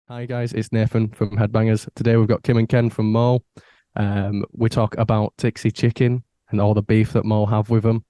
Hi guys, it's Nathan from Headbangers. Today we've got Kim and Ken from Mo. We talk about Dixy Chicken and all the beef that Mo have with them.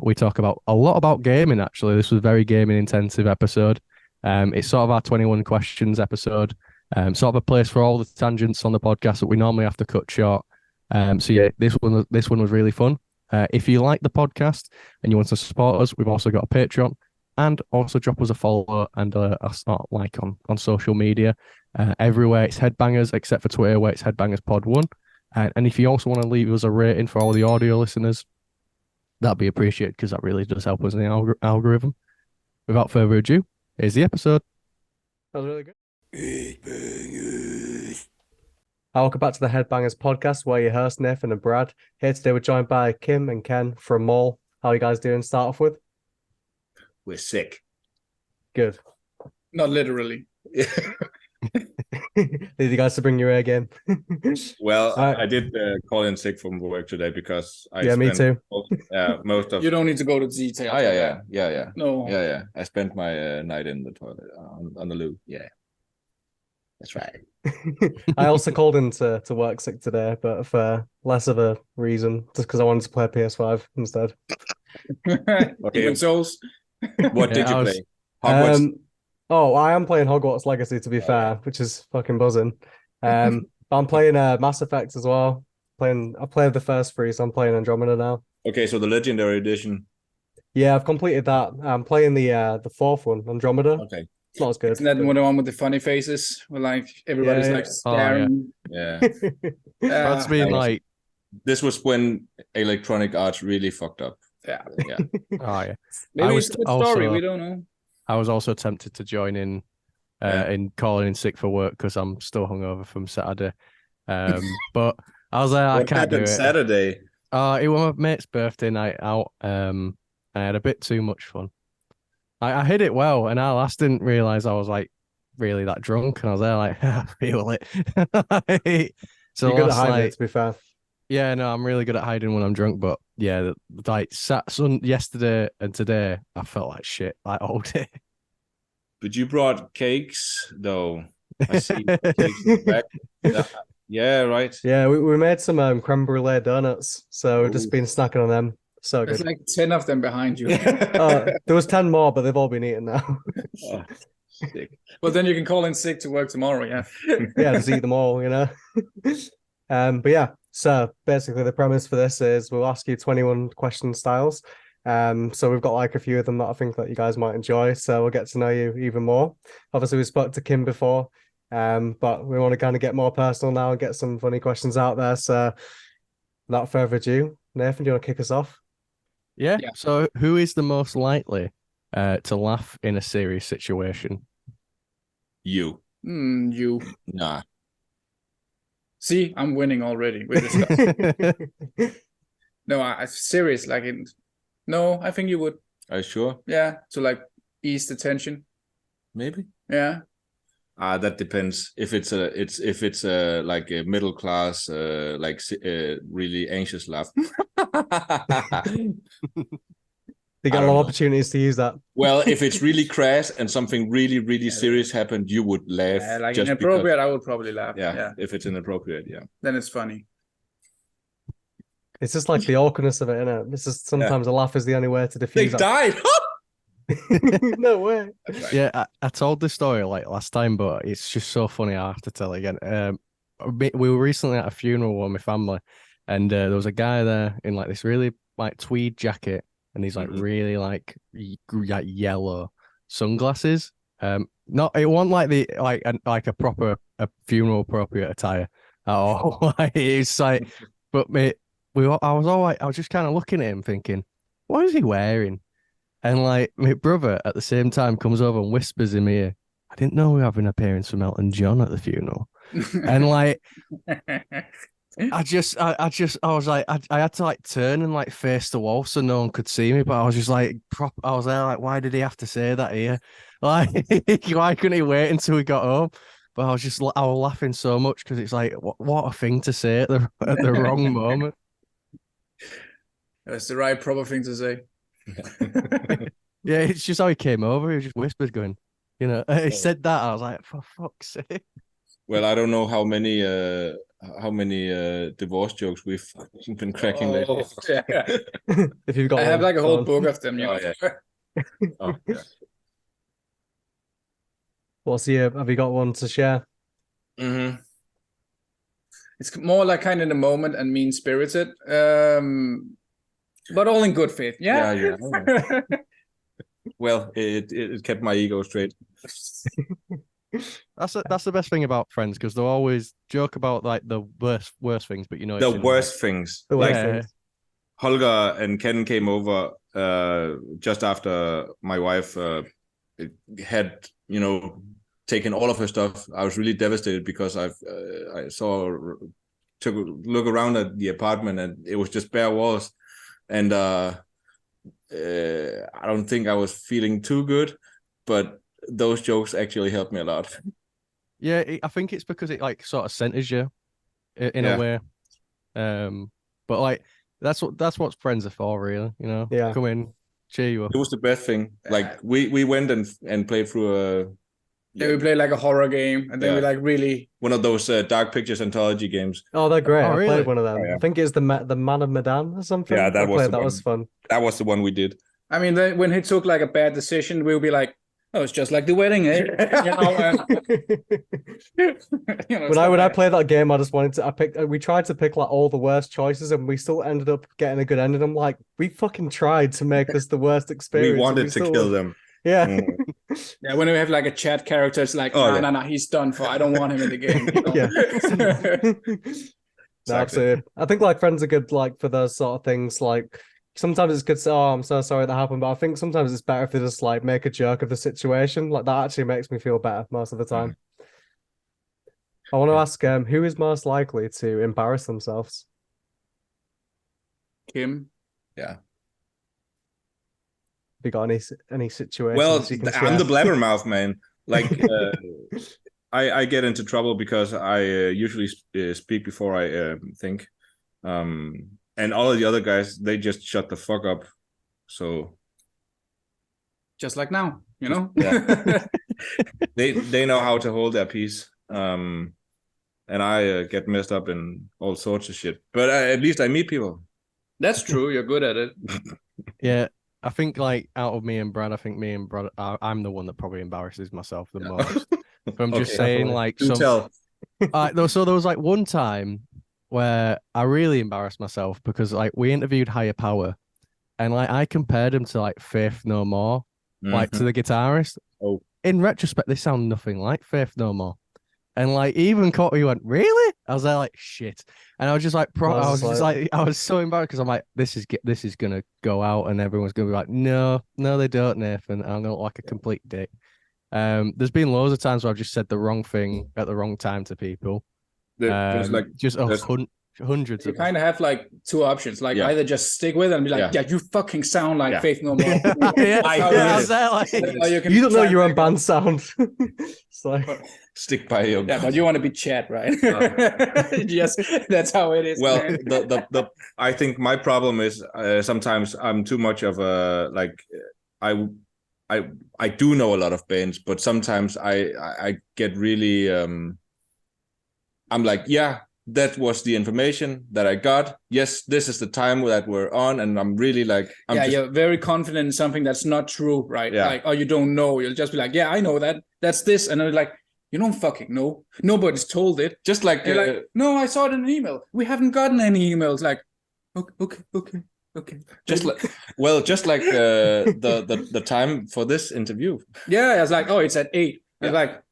We talk about a lot about gaming actually. This was a very gaming intensive episode. It's sort of our 21 questions episode. Sort of a place for all the tangents on the podcast that we normally have to cut short. So yeah, this one was really fun. If you like the podcast and you want to support us, we've also got a Patreon. And also drop us a follow and a start like on social media. Everywhere it's Headbangers except for Twitter where it's Headbangers Pod 1. And if you also want to leave us a rating for all the audio listeners, that'd be appreciated because that really does help us in the algorithm. Without further ado, here's the episode. That was really good. Headbangers. Welcome back to the Headbangers podcast where your hosts Nathan and Brad. Here today we're joined by Kim and Ken from Mall. How are you guys doing to start off with? We're sick. Good. Not literally. Need you guys to bring your A game. Well, I did call in sick from work today because I me too. Most of You don't need to go to detail. yeah. No. Yeah. I spent my night in the toilet on the loo. Yeah, that's right. I also called in to work sick today, but for less of a reason, just because I wanted to play PS5 instead. Okay. Demon Souls. What did you play? Hogwarts? I am playing Hogwarts Legacy to be fair, which is fucking buzzing. But I'm playing Mass Effect as well. I played the first three, so I'm playing Andromeda now. Okay, so the Legendary Edition. Yeah, I've completed that. I'm playing the fourth one, Andromeda. Okay. It's not as good. Isn't that the one with the funny faces? Where like everybody's like staring. Yeah. That's been like this was when Electronic Arts really fucked up. Yeah. Oh yeah. Maybe it's a good story. We don't know. I was also tempted to join in calling in sick for work because I'm still hungover from Saturday. But I was like, I can't do it. Saturday? It was my mate's birthday night out. I had a bit too much fun. I hid it well, and I didn't realize I was like really that drunk, and I was there like, I feel it. So you're good at hiding it, to be fair. Yeah, no, I'm really good at hiding when I'm drunk, but yeah, like yesterday and today, I felt like shit like all day. But you brought cakes, though. I see cakes in the back. Yeah, right. Yeah, we made some creme brulee donuts, so we've just been snacking on them. So There's good. like 10 of them behind you. There was 10 more, but they've all been eaten now. Sick. Well, then you can call in sick to work tomorrow, yeah. Yeah, just eat them all, you know. But yeah, so basically the premise for this is we'll ask you 21 question styles. So we've got like a few of them that I think that you guys might enjoy. So we'll get to know you even more. Obviously, we spoke to Kim before, but we want to kind of get more personal now and get some funny questions out there. So without further ado, Nathan, do you want to kick us off? Yeah. So who is the most likely to laugh in a serious situation? You. Nah. See, I'm winning already with this stuff. No, I'm serious. No, I think you would. Are you sure? Yeah, to like ease the tension. Maybe. Yeah. That depends. If it's like a middle class, really anxious laugh. You got a lot of opportunities to use that. Well, if it's really crass and something really, really serious happened, you would laugh. Like inappropriate, I would probably laugh. Yeah, if it's inappropriate, yeah. Then it's funny. It's just like the awkwardness of it, isn't it? It's just sometimes a laugh is the only way to diffuse. They died. No way. Right. Yeah, I told this story like last time, but it's just so funny. I have to tell it again. We were recently at a funeral with my family, and there was a guy there in like this really like tweed jacket, and these like really like yellow sunglasses. Not it wasn't like the like a proper funeral appropriate attire at all. It's like, but I was just kind of looking at him thinking, what is he wearing? And like my brother at the same time comes over and whispers in my ear, I didn't know we were having an appearance from Elton John at the funeral. And like I was like I had to like turn and like face the wall so no one could see me, but I was just like I was there like, why did he have to say that here? Like why couldn't he wait until we got home? But I was laughing so much because it's like what a thing to say at the wrong moment. That's the right proper thing to say. Yeah, it's just how he came over. He just whispered, going, You know, he said that. I was like, for fuck's sake. Well, I don't know how many divorce jokes we've been cracking lately. Yeah. If you've got I have one, like a go whole on. book of them. You Oh, know? yeah. Oh, yeah. Have you got one to share? Mm-hmm. It's more like kind of the moment and mean spirited, but all in good faith. Yeah. Yeah. Well, it kept my ego straight. That's the best thing about friends, because they'll always joke about like the worst things, but you know The it's worst things. The worst Like things. Holger and Ken came over just after my wife had, taken all of her stuff. I was really devastated because I took a look around at the apartment and it was just bare walls, and I don't think I was feeling too good, but those jokes actually helped me a lot. Yeah, I think it's because it like sort of centers you in a way. But like that's what friends are for, really. You know, Yeah. come in, cheer you up. It was the best thing. Like we went and played through Then we played like a horror game, and then we like really one of those Dark Pictures anthology games. Oh, they're great. Oh, I really? played one of them. Oh, yeah. I think it's the Man of Medan or something. Yeah, that was the that one. was fun. That was the one we did. I mean, when he took like a bad decision, we'll be like, "Oh, it's just like the wedding, eh?" When I played that game, I just wanted to. We tried to pick like all the worst choices, and we still ended up getting a good ending. I'm like, we fucking tried to make this the worst experience. We wanted to kill them. Yeah. Yeah, when we have like a chat character, it's like, no, he's done for. I don't want him in the game. You know? Yeah. No, absolutely. I think like friends are good like for those sort of things. Like sometimes it's good to say, oh, I'm so sorry that happened, but I think sometimes it's better if they just like make a joke of the situation. Like that actually makes me feel better most of the time. I want to ask who is most likely to embarrass themselves? Kim. Yeah. Have you got any situations? Well, you can I'm the share? blabbermouth, man. Like I get into trouble because I usually speak before I think, and all of the other guys, they just shut the fuck up. So just like now, you know. Yeah. they know how to hold their peace, and I get messed up in all sorts of shit. But at least I meet people. That's true. You're good at it. Yeah. I think like out of me and Brad, I'm the one that probably embarrasses myself the most. From just saying definitely. like Do tell. so there was like one time where I really embarrassed myself because like we interviewed Higher Power, and like I compared him to like Faith No More, like to the guitarist. Oh. In retrospect, they sound nothing like Faith No More. And like even Courtney went, really? I was there like shit, and I was just like, I was so embarrassed because I'm like, this is gonna go out, and everyone's gonna be like, no, they don't, Nathan. And I'm gonna look like a complete dick. There's been loads of times where I've just said the wrong thing at the wrong time to people. There's Hundreds You of kind of have like two options, like either just stick with it and be like, yeah, you fucking sound like Faith No More. I was there like, you don't know your own band sound. It's like stick by your yeah, but you want to be Chad, right? Yes, that's how it is. Well, man. I think my problem is sometimes I'm too much of a like I do know a lot of bands, but sometimes I get really I'm like, yeah, that was the information that I got. Yes, this is the time that we're on, and I'm really like, you're very confident in something that's not true, right? Yeah. Like, oh, you don't know. You'll just be like, yeah, I know that. That's this, and then like, you don't fucking know. Nobody's told it. Just like, like, no, I saw it in an email. We haven't gotten any emails. Like, okay. Just like, well, just like the time for this interview. Yeah, I was like, oh, it's at 8. I was like,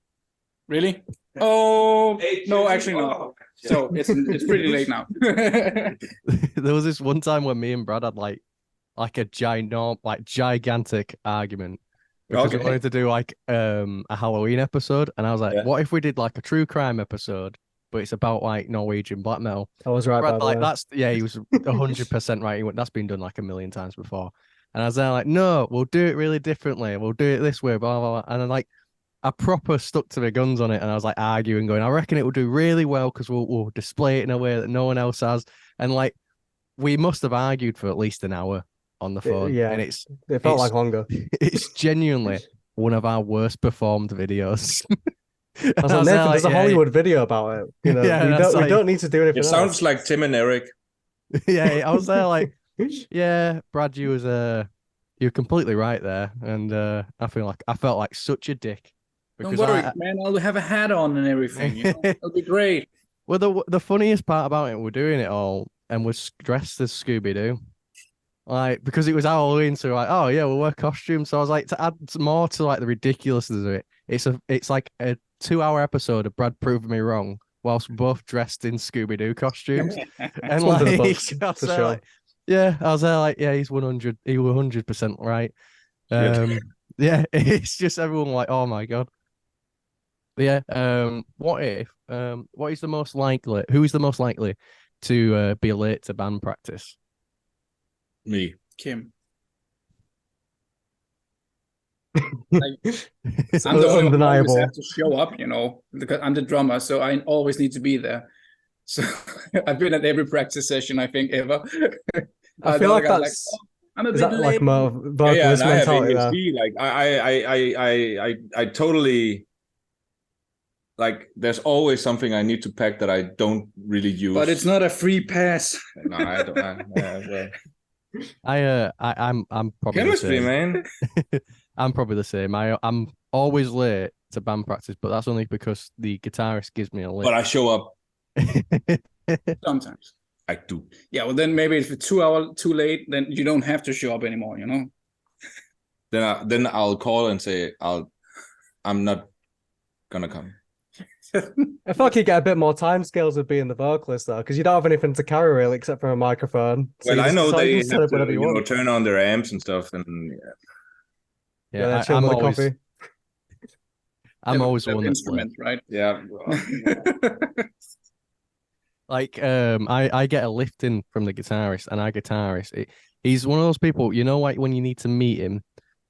really? Oh, no, actually no. So it's pretty late now. There was this one time when me and Brad had like a gigantic argument because we wanted to do like a Halloween episode, and I was like, what if we did like a true crime episode, but it's about like Norwegian black metal? I was right. Brad, like that's he was 100% right. He went, that's been done like a million times before, and I was there like, no, we'll do it really differently. We'll do it this way, blah blah blah. And then like I proper stuck to my guns on it, and I was like arguing, going, I reckon it will do really well because we'll display it in a way that no one else has. And like we must have argued for at least an hour on the phone. Yeah, and it felt like longer. It's genuinely one of our worst performed videos. I was like, Nathan, there's a Hollywood video about it. You know, we don't need to do anything It else. sounds like Tim and Eric. Yeah, I was there like, yeah, Brad, you're completely right there, and I felt like such a dick. Don't worry, man. I'll have a hat on and everything. You know? It'll be great. Well, the funniest part about it, we're doing it all, and we're dressed as Scooby-Doo. Like, because it was Halloween, so we're like, oh yeah, we'll wear costumes. So I was like, to add more to like the ridiculousness of it, it's like a 2-hour episode of Brad proving me wrong, whilst we're both dressed in Scooby-Doo costumes. And like, I was there like, yeah, he was 100% right. Yeah, it's just everyone like, oh my god. Yeah. What is the most likely? Who is the most likely to be late to band practice? Me. Kim. I'm the one who always have to show up, you know, because I'm the drummer, so I always need to be there. So I've been at every practice session I think ever. I feel like that's I'm a is bit that late. like more vocalist mentality there? Like I totally like. There's always something I need to pack that I don't really use. But it's not a free pass. No, I don't. I'm probably chemistry, the same. man. I'm probably the same. I'm always late to band practice, but that's only because the guitarist gives me a lift. But I show up. Sometimes. I do. Yeah, well then maybe if it's 2 hours too late, then you don't have to show up anymore, you know? Then I'll call and say I'm not gonna come. I feel like you get a bit more time scales with being the vocalist though, because you don't have anything to carry really except for a microphone. So well, I know they have to turn on their amps and stuff, and I'm always coffee. I'm always the one that's instrument, right? Yeah. Like I get a lift in from the guitarist, and our guitarist, he's one of those people, you know, like when you need to meet him,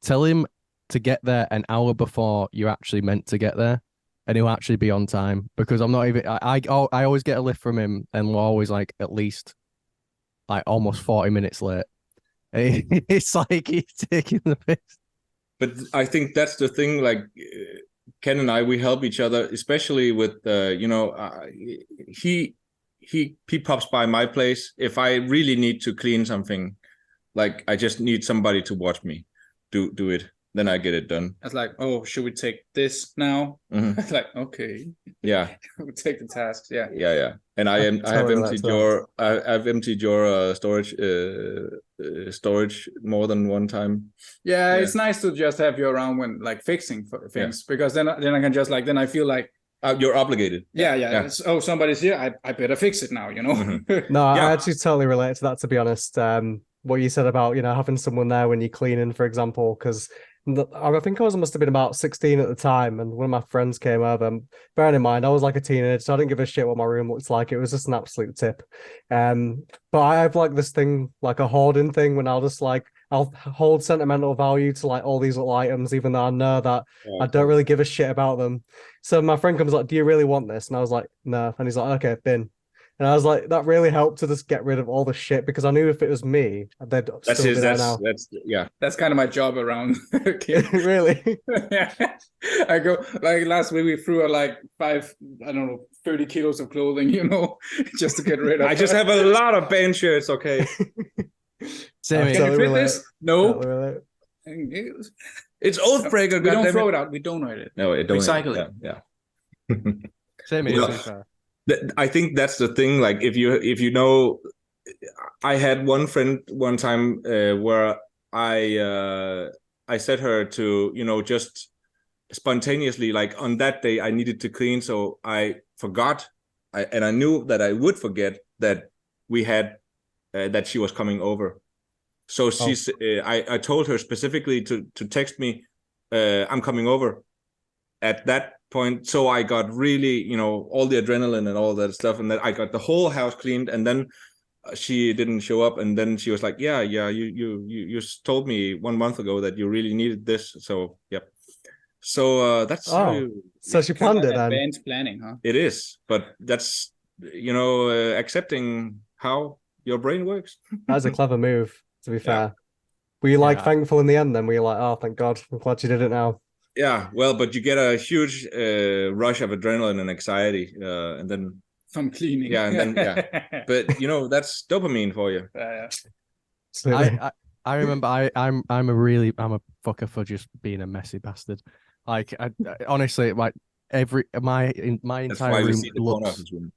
tell him to get there an hour before you're actually meant to get there, and he'll actually be on time. Because I'm not even I always get a lift from him, and we're always like at least like almost 40 minutes late. It's like he's taking the piss. But I think that's the thing, like Ken and I, we help each other, especially with he pops by my place if I really need to clean something, like I just need somebody to watch me do it, then I get it done. It's like, oh, should we take this now? Mm-hmm. It's like, okay, yeah, we'll take the tasks. Yeah. And I've emptied your storage more than one time. Yeah, it's nice to just have you around when like fixing things, because then I can just like, then I feel like you're obligated. Yeah. Oh, somebody's here. I better fix it now, you know? Mm-hmm. No, I actually totally relate to that, to be honest. What you said about, you know, having someone there when you're cleaning, for example, because I think must have been about 16 at the time, and one of my friends came over. Bearing in mind, I was like a teenager, so I didn't give a shit what my room looked like. It was just an absolute tip. But I have like this thing, like a hoarding thing, when I'll hold sentimental value to like all these little items, even though I know that I don't really give a shit about them. So my friend comes like, "Do you really want this?" And I was like, "No." And he's like, "Okay, bin." And I was like, that really helped to just get rid of all the shit, because I knew if it was me, they'd still be there now. That's kind of my job around. Really? Yeah. I go, like last week we threw like 30 kilos of clothing, you know, just to get rid of. I just have a lot of band shirts, okay? Can you fit this? No. It's Oathbreaker. We don't throw it out. We donate it. No, it don't. Recycle it. Yeah. Same here. I think that's the thing. Like, if you know, I had one friend one time where I set her to, you know, just spontaneously, like on that day I needed to clean, so I forgot, and I knew that I would forget that we had that she was coming over. So she's I told her specifically to text me, I'm coming over at that point. So I got really, you know, all the adrenaline and all that stuff, and then I got the whole house cleaned, and then she didn't show up, and then she was like, yeah, you told me 1 month ago that you really needed this, so yep. So that's so she planned it then. Advanced planning, huh? It is, but that's, you know, accepting how your brain works. That's a clever move, to be fair. Were you like thankful in the end then? Were you like, oh, thank God, I'm glad you did it now? Yeah, well, but you get a huge rush of adrenaline and anxiety, and then from cleaning. Yeah, and then but that's dopamine for you. Absolutely. I remember I'm a fucker for just being a messy bastard. Like honestly, like my That's entire why we room see the corner of looks. his room.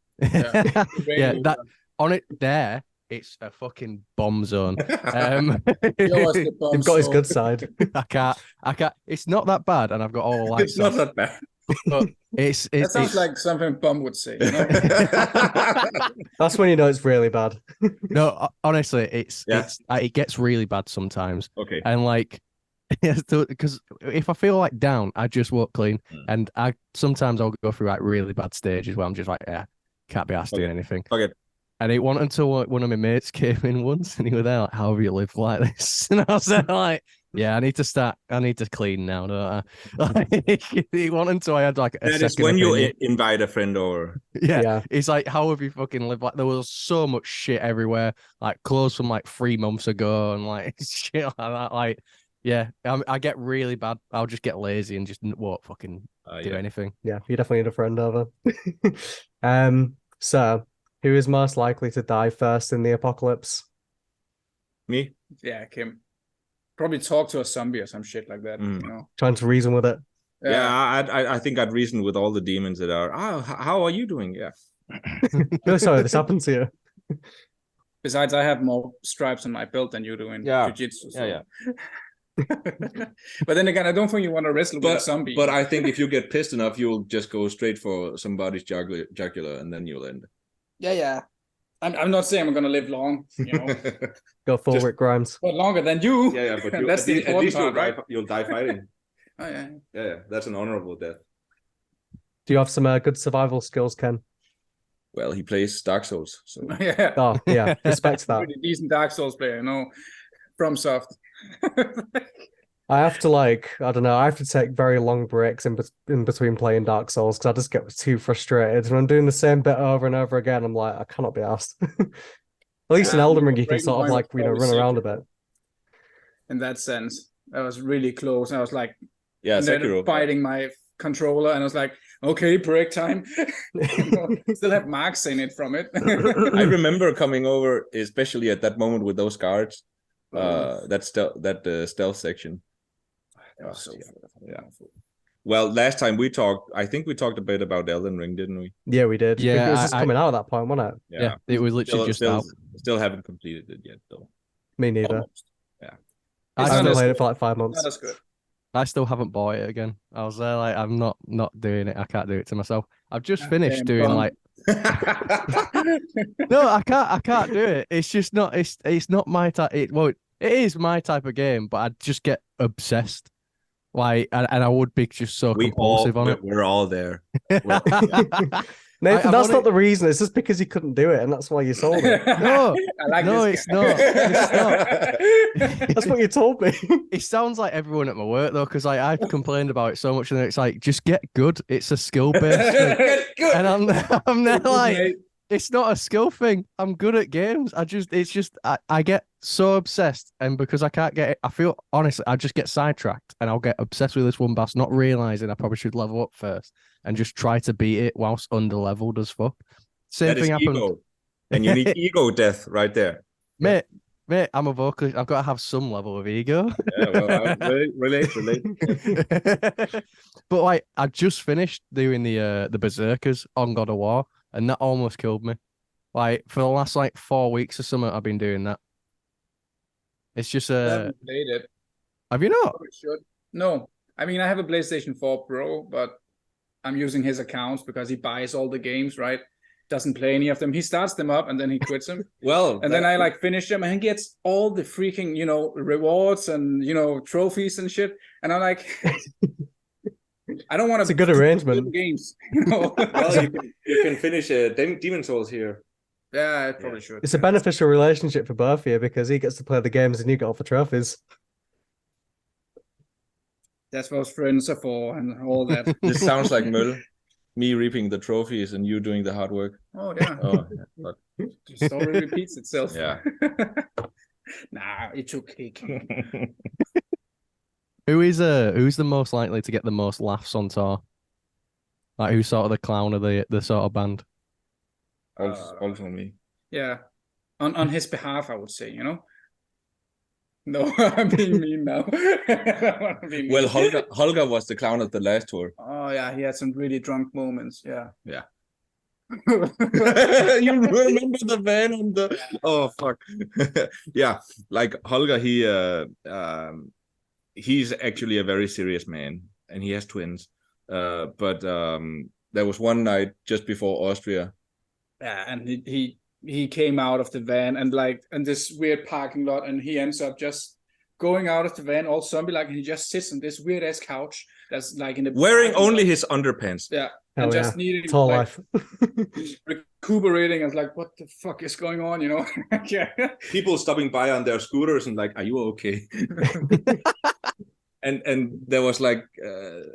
Yeah, that on it there, it's a fucking bomb zone. You've got his good side. I can't. It's not that bad, and I've got all the lights It's not off. that bad. But that sounds like something Bum would say. That's when you know it's really bad. No, honestly, it gets really bad sometimes. Okay. And like, because if I feel like down, I just won't clean, and sometimes I'll go through like really bad stages where I'm just like, yeah, can't be asked doing anything. Okay. And it wasn't until one of my mates came in once, and he was there like, "How have you lived like this?" And I was there like, "Yeah, I need to clean now, don't I?" It wasn't until I had like a that is second when opinion. you invite a friend over. Yeah. It's like, how have you fucking lived? Like, there was so much shit everywhere, like clothes from like 3 months ago, and like shit like that. Like, yeah, I get really bad. I'll just get lazy and just won't fucking do anything. Yeah, you definitely need a friend over. So who is most likely to die first in the apocalypse? Me? Yeah, Kim. Probably talk to a zombie or some shit like that. Trying to reason with it. Yeah, I think I'd reason with all the demons that are. How are you doing? Yeah. No, sorry, this happened to you. Besides, I have more stripes on my belt than you do in jiu-jitsu. So. Yeah. But then again, I don't think you want to wrestle with a zombie. But I think if you get pissed enough, you'll just go straight for somebody's jugular, and then you'll end. Yeah. I'm not saying I'm gonna live long, Go full Rick Grimes. But longer than you. Yeah, but that's the important part, right? You'll die fighting. Oh yeah. Yeah, that's an honorable death. Do you have some good survival skills, Ken? Well, he plays Dark Souls, so yeah. Oh yeah, respect that. Pretty decent Dark Souls player, from soft. I have to I don't know, I have to take very long breaks in between playing Dark Souls because I just get too frustrated. When I'm doing the same bit over and over again, I'm like, I cannot be asked. At least in Elden Ring, you can sort of run around a bit. In that sense, I was really close. I was like, Sekiro. Biting my controller, and I was like, okay, break time. Still have marks in it from it. I remember coming over, especially at that moment with those guards. That stealth section. Well, last time we talked, I think we talked a bit about Elden Ring, didn't we? Yeah, we did. Yeah, it was just coming out at that point, wasn't it? Yeah, it was literally just out. Still haven't completed it yet, though. Me neither. Almost. Yeah, I haven't played it for like 5 months. That's good. I still haven't bought it again. I was there like, I'm not doing it. I can't do it to myself. I've just finished doing like. No, I can't do it. It's just not. It's not my type. It is my type of game, but I just get obsessed. Like, and I would be just so compulsive on it. We're all there. Nathan, that's not the reason. It's just because you couldn't do it, and that's why you sold it. No, it's not. It's not. That's what you told me. It sounds like everyone at my work though, because I've complained about it so much, and it's like, just get good. It's a skill based thing, and I'm there like, it's not a skill thing. I'm good at games. I get so obsessed, and because I can't get it, I feel honestly, I just get sidetracked, and I'll get obsessed with this one boss, not realizing I probably should level up first, and just try to beat it whilst under leveled as fuck. Same thing happened. Ego. And you need ego death right there, mate. I'm a vocalist. I've got to have some level of ego. Yeah, well, relate. But like, I just finished doing the Berserkers on God of War, and that almost killed me. Like, for the last 4 weeks or something, I've been doing that. It's just I haven't played it. Have you not? No. I mean, I have a PlayStation 4 Pro, but I'm using his accounts because he buys all the games, right? Doesn't play any of them. He starts them up and then he quits them. Then I finish them and he gets all the freaking, rewards and, trophies and shit. And I'm like, I don't want to. It's a good arrangement. Games. Well, you can finish Demon Souls here. Yeah, I probably should. It's a beneficial relationship for both of you because he gets to play the games and you get all the trophies. That's what friends are for and all that. This sounds like Mølle. Me reaping the trophies and you doing the hard work. Oh, yeah. But... The story repeats itself. Yeah. Nah, it's okay. Who's the most likely to get the most laughs on tour? Like who's sort of the clown of the sort of band? Also me. Yeah, on his behalf, I would say. No, I'm being mean now. Well, Holger was the clown of the last tour. Oh yeah, he had some really drunk moments. Yeah. Yeah. You remember the van on the oh fuck. Yeah, like Holger, he's actually a very serious man, and he has twins. But there was one night just before Austria. Yeah, and he came out of the van and like in this weird parking lot, and he ends up just going out of the van all zombie like, and he just sits on this weird ass couch that's like in the wearing only his underpants. Yeah. Hell and yeah. just needing Tall like, life. recuperating and like, what the fuck is going on? Yeah. People stopping by on their scooters and like, are you okay? And there was like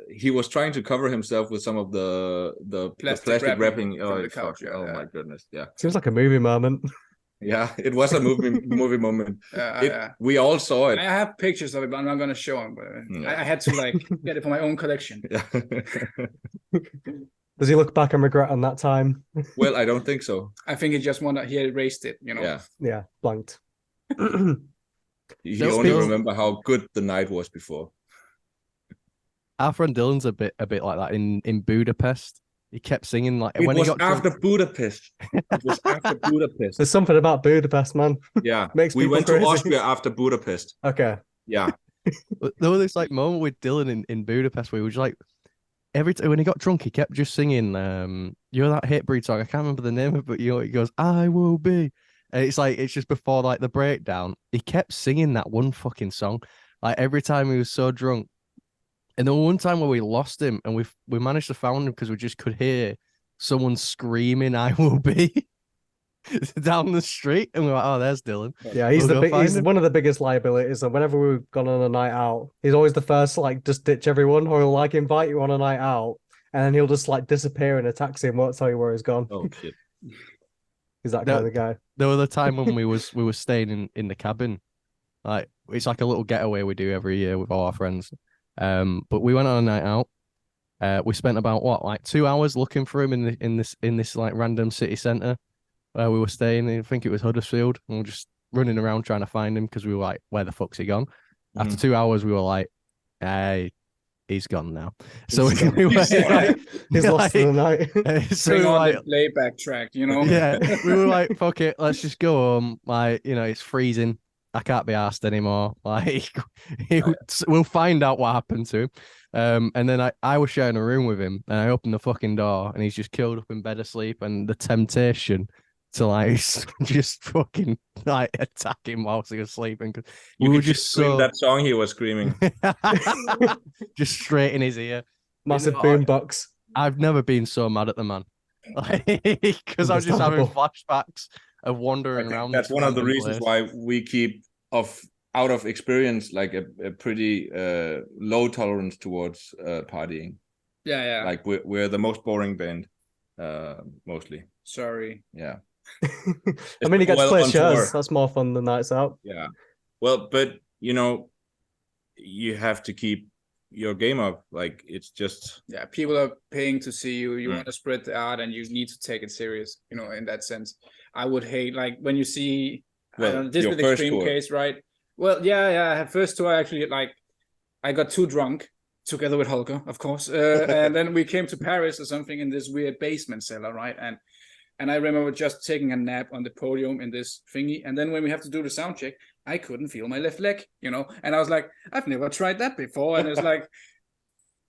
he was trying to cover himself with some of the plastic wrapping. Oh, the couch. Oh my goodness. Yeah. Seems like a movie moment. Yeah, it was a movie moment. We all saw it. I have pictures of it, but I'm not going to show them. But I had to like get it for my own collection. Yeah. Does he look back and regret on that time? Well, I don't think so. I think he just he erased it. Yeah, blanked. He only remember how good the night was before. Our friend Dylan's a bit like that in Budapest. He kept singing like it was after Budapest. It was after Budapest. There's something about Budapest, man. Yeah, we went crazy. to Austria after Budapest. Okay. Yeah. There was this like moment with Dylan in Budapest where he was like every time when he got drunk, he kept just singing you're that Hatebreed song. I can't remember the name of it, but he goes, I will be. And it's just before like the breakdown. He kept singing that one fucking song. Like every time he was so drunk. And then one time where we lost him and we managed to find him because we just could hear someone screaming, I will be down the street. And we're like, oh, there's Dylan. Yeah, he's he's one of the biggest liabilities. And whenever we've gone on a night out, he's always the first to like just ditch everyone, or he'll like invite you on a night out and then he'll just like disappear in a taxi and won't tell you where he's gone. Oh shit. He's that kind of guy. There was a time when we were staying in the cabin. Like it's like a little getaway we do every year with all our friends. But we went on a night out. We spent about like 2 hours looking for him in this like random city centre where we were staying. I think it was Huddersfield, and we were just running around trying to find him because we were like, "Where the fuck's he gone?" After 2 hours, we were like, "Hey, he's gone now." So we went, he's lost in the night. So bring on the playback track, Yeah, we were like, "Fuck it, let's just go home." Like, it's freezing. I can't be asked anymore. Like, we'll find out what happened to him. And then I was sharing a room with him, and I opened the fucking door, and he's just curled up in bed asleep. And the temptation to like just fucking like attack him whilst he was sleeping. We were just scream that song he was screaming, just straight in his ear. Massive boombox. I've never been so mad at the man, because I was just having flashbacks of wandering around. That's one of the reasons why we keep out of experience like a pretty low tolerance towards partying. Yeah. Like we're the most boring band, mostly. Sorry. Yeah. I mean, you get to play shows. That's more fun than nights out. Yeah. Well, but you have to keep your game up. Like it's just people are paying to see you. You want to spread the art, and you need to take it serious. In that sense. I would hate like when you see this with extreme case, right? Well, yeah. First tour, actually, like I got too drunk together with Holger, of course, and then we came to Paris or something in this weird basement cellar, right? And I remember just taking a nap on the podium in this thingy, and then when we have to do the sound check, I couldn't feel my left leg, and I was like, I've never tried that before, and it's like,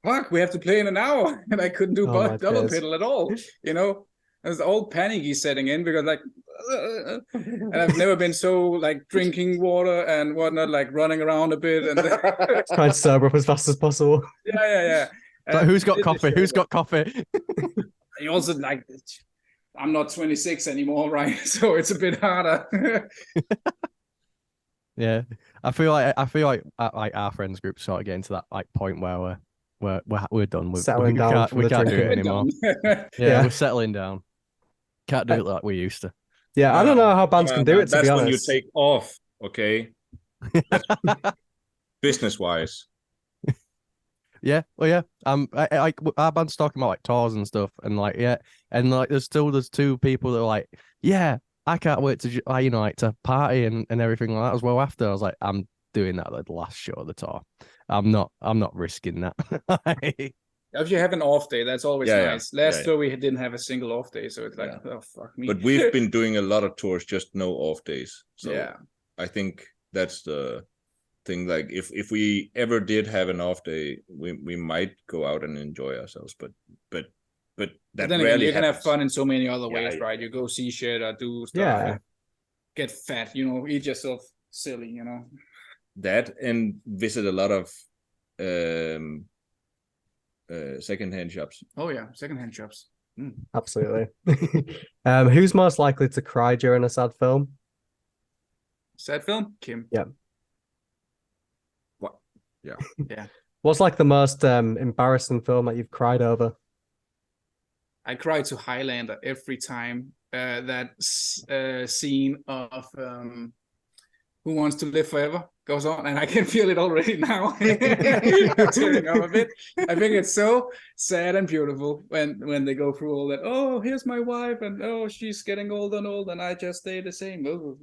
fuck, we have to play in an hour, and I couldn't do double pedal at all, There's the old panicky setting in because like, and I've never been so like drinking water and whatnot, like running around a bit and trying to sober up as fast as possible. Yeah. But who's got coffee? Who's got coffee? You also like, I'm not 26 anymore, right? So it's a bit harder. Yeah, I feel like our friends group sort of getting to that like point where we're done with settling down. We can't do it anymore. Yeah, we're settling down. Can't do it like we used to. Yeah, I don't know how bands can do it, to be honest. That's when you take off, okay? Business-wise. Yeah, well, yeah. Our band's talking about like tours and stuff, and like, yeah, and like, there's two people that are like, yeah, I can't wait to, like to party and everything like that as well. After I was like, I'm doing that like the last show of the tour. I'm not risking that. If you have an off day, that's always Yeah, nice. Last yeah. tour we didn't have a single off day, so it's like, oh fuck me. But we've been doing a lot of tours, just no off days. So yeah, I think that's the thing. Like if we ever did have an off day, we might go out and enjoy ourselves. But that but then rarely again, you can have happens. fun in so many other Yeah, ways, yeah. right? You go see shit or do stuff, Yeah. get fat, you know, eat yourself silly, you know. That and visit a lot of secondhand shops. Oh yeah, secondhand shops. Absolutely. Who's most likely to cry during a sad film? Sad film? Kim. Yeah. What? Yeah. Yeah. What's like the most embarrassing film that you've cried over? I cry to Highlander every time that scene of Who Wants to Live Forever goes on, and I can feel it already now. I'm tearing up a bit. I think it's so sad and beautiful when they go through all that. Oh, here's my wife, and oh, she's getting old and old, and I just stay the same. Oh.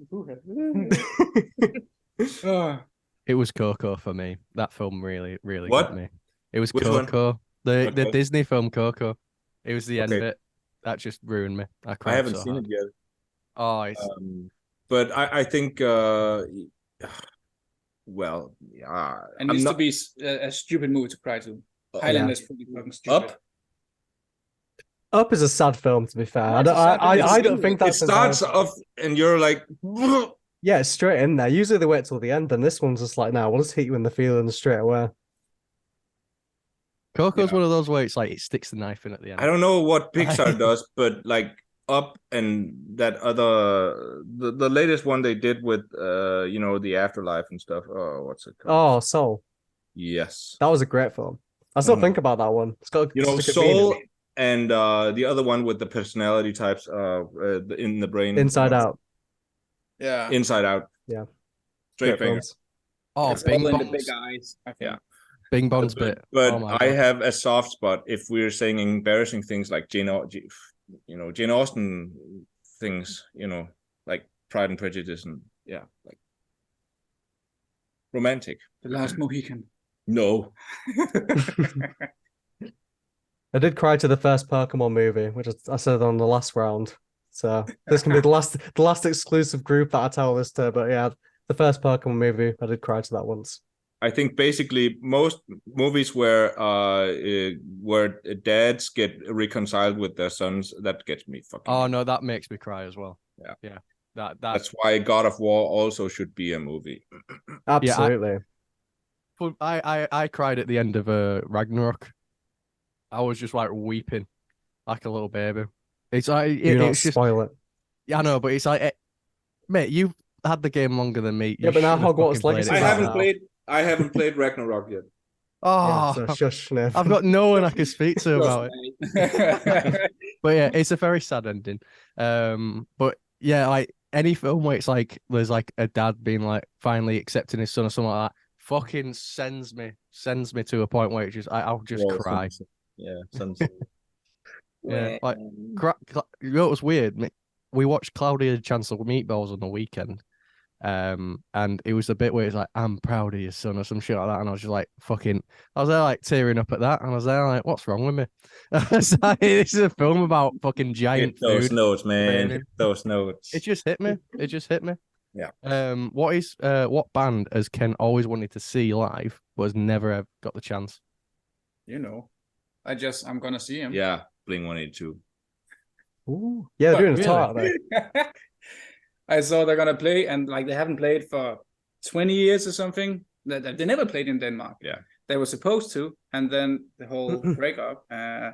It was Coco for me. That film really, really What? got me. It was Which one? Coco, the Okay. Disney film Coco. It was the end Okay. bit that just ruined me. I I cried haven't so seen hard. it yet. Oh, it's But I think well, yeah. It needs to be a stupid movie to cry to. Highlander is pretty fucking stupid. Up. Up is a sad film, to be fair. I It's a don't, sad film. I don't think It that's starts entirely- off and you're like, Yeah, it's straight in there. Usually they wait till the end, and this one's just like, now we'll just hit you in the feelings straight away. Coco's Yeah. one of those where it's like it sticks the knife in at the end. I don't know what Pixar does, but like Up and that other the latest one they did with the afterlife and stuff. Oh, what's it called? Oh, Soul. Yes. That was a great film. I still think about that one. It's got such a good Soul meaning. and the other one with the personality types in the brain. Inside Out. Yeah. Inside Out. Yeah. Straight Great finger. films. Oh, It's Bing all in the Bong's, big eyes. I think. Yeah. Bing Bong's bit. But Oh my I God. have a soft spot if we're saying embarrassing things like Jane Austen things, like Pride and Prejudice and like romantic. The Last Mohican. No. I did cry to the first Pokemon movie, which I said on the last round. So this can be the last exclusive group that I tell this to. But yeah, the first Pokemon movie, I did cry to that once. I think basically most movies where dads get reconciled with their sons, that gets me fucking. Oh no, that makes me cry as well. Yeah. That's why God of War also should be a movie. Absolutely. I cried at the end of Ragnarok. I was just like weeping like a little baby. It's like Do not it's just spoil it. yeah, I know, but it's like mate, you've had the game longer than me. Yeah, but now Hogwarts Legacy I haven't played Ragnarok yet. Oh, yeah, so shush, Sniff. I've got no one I can speak to about it. But yeah, it's a very sad ending. But yeah, like any film where it's like there's like a dad being like finally accepting his son or something like that, fucking sends me to a point where it's just I'll just cry. Yeah, Yeah, like you know, it was weird. We watched Claudia Chancellor Meatballs on the weekend, and it was the bit where it's like, "I'm proud of your son" or some shit like that, and I was just like, "Fucking," I was there like tearing up at that, and I was there like, "What's wrong with me?" It's like, this is a film about fucking giant Hit those food. notes, man. Hit those notes. It just hit me. It just hit me. Yeah. What band has Ken always wanted to see live, but has never ever got the chance? I'm gonna see him. Yeah, Blink-182. Ooh. Yeah, they're doing a Really? tour, aren't they? I saw they're gonna play, and like they haven't played for 20 years or something. They never played in Denmark. Yeah. They were supposed to, and then the whole breakup. And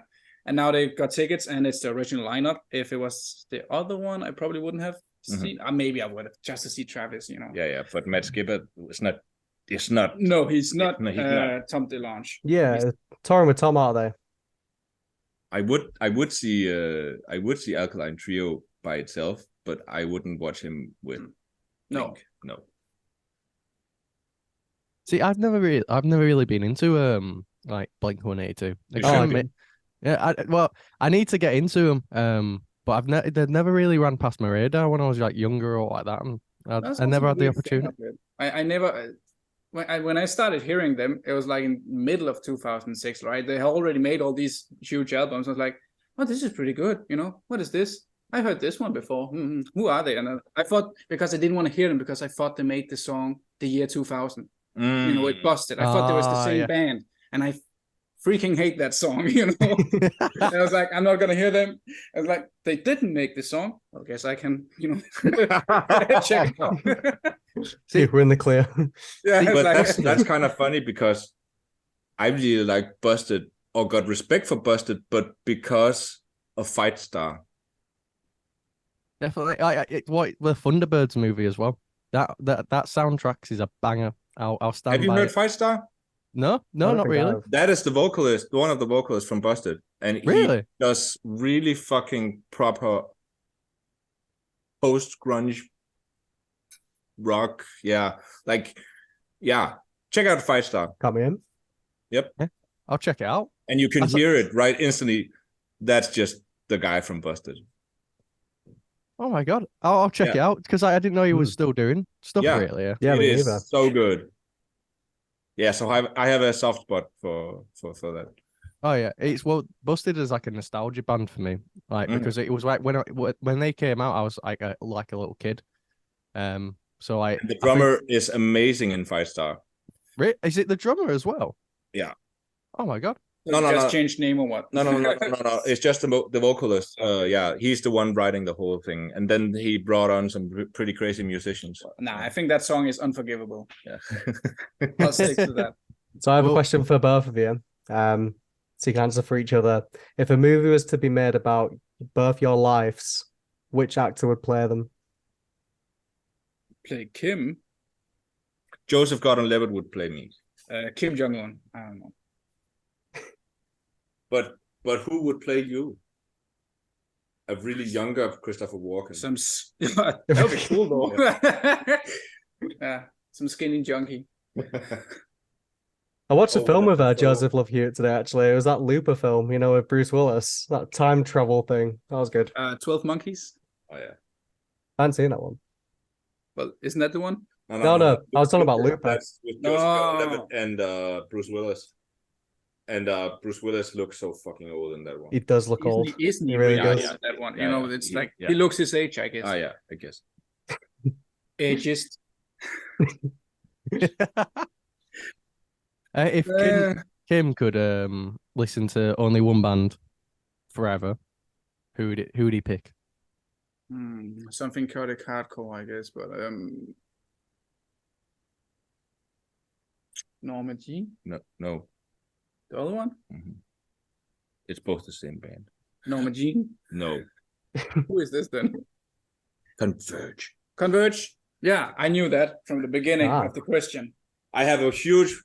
now they've got tickets, and it's the original lineup. If it was the other one, I probably wouldn't have seen. Maybe I would have, just to see Travis. Yeah. But Matt Skipper is not. It's not. No, he's not. No, he's not. Tom DeLonge. Yeah, touring with Tom, are they? I would see Alkaline Trio by itself, but I wouldn't watch him with. No. Blink. No. See, I've never really been into like Blink-182. Okay. Well, I need to get into them. But they've never really ran past my radar when I was like younger or like that, and That's I also never a had the weird thing opportunity. of it. I never when I started hearing them, it was like in middle of 2006, right? They had already made all these huge albums. I was like, oh, this is pretty good. What is this? I heard this one before. Who are they? And I thought, because I didn't want to hear them, because I thought they made the song the year 2000. It busted. I thought they was the same band, and I freaking hate that song. And I was like, I'm not gonna hear them. I was like, they didn't make the song. I guess I can, check it out. See, we're in the clear. Yeah, but like, that's kind of funny, because I really like Busted, or got respect for Busted, but because of Fight Star. Definitely. The Thunderbirds movie as well. That soundtrack is a banger. I'll stand Have you by heard it. Fight Star? No, not really. That is the vocalist, one of the vocalists from Busted, and Really? he does really fucking proper post-grunge rock. Yeah, check out Fight Star. Got me in. Yep. Yeah, I'll check it out. And you can hear it right instantly. That's just the guy from Busted. Oh my god, I'll check it out, because I didn't know he was still doing stuff really. Yeah, it is so good. Yeah, so I have a soft spot for that. Oh yeah, Busted is like a nostalgia band for me, like because it was like when they came out, I was like a little kid. So and the drummer is amazing in Fight Star. Is it the drummer as well? Yeah. Oh my god. No. Changed name or what? No. It's just the vocalist. Yeah, he's the one writing the whole thing, and then he brought on some pretty crazy musicians. Nah, I think that song is unforgivable. Yeah, I'll stick to that. So I have a question for both of you. So you can answer for each other. If a movie was to be made about both your lives, which actor would play them? Play Kim. Joseph Gordon-Levitt would play me. Kim Jong-un. I don't know. But who would play you? A really younger Christopher Walken. That would be cool though. Yeah, some skinny junkie. I watched a film with Joseph Love Hewitt today, actually. It was that Looper film, with Bruce Willis. That time travel thing. That was good. 12 Monkeys? Oh, yeah. I hadn't seen that one. Well, isn't that the one? No. I was talking about Looper. That's with Joseph Gordon-Levitt and Bruce Willis. And Bruce Willis looks so fucking old in that one. He does look old. Isn't he? Really Yeah, does. that one. It's he looks his age, I guess. Oh, yeah, I guess. Ageist. If Kim could listen to only one band forever, who would he pick? Something Kurdic hardcore, I guess, but Norma G? No. The other one? Mm-hmm. It's both the same band. Norma Jean? No. Who is this then? Converge. Yeah, I knew that from the beginning of the question. I have a huge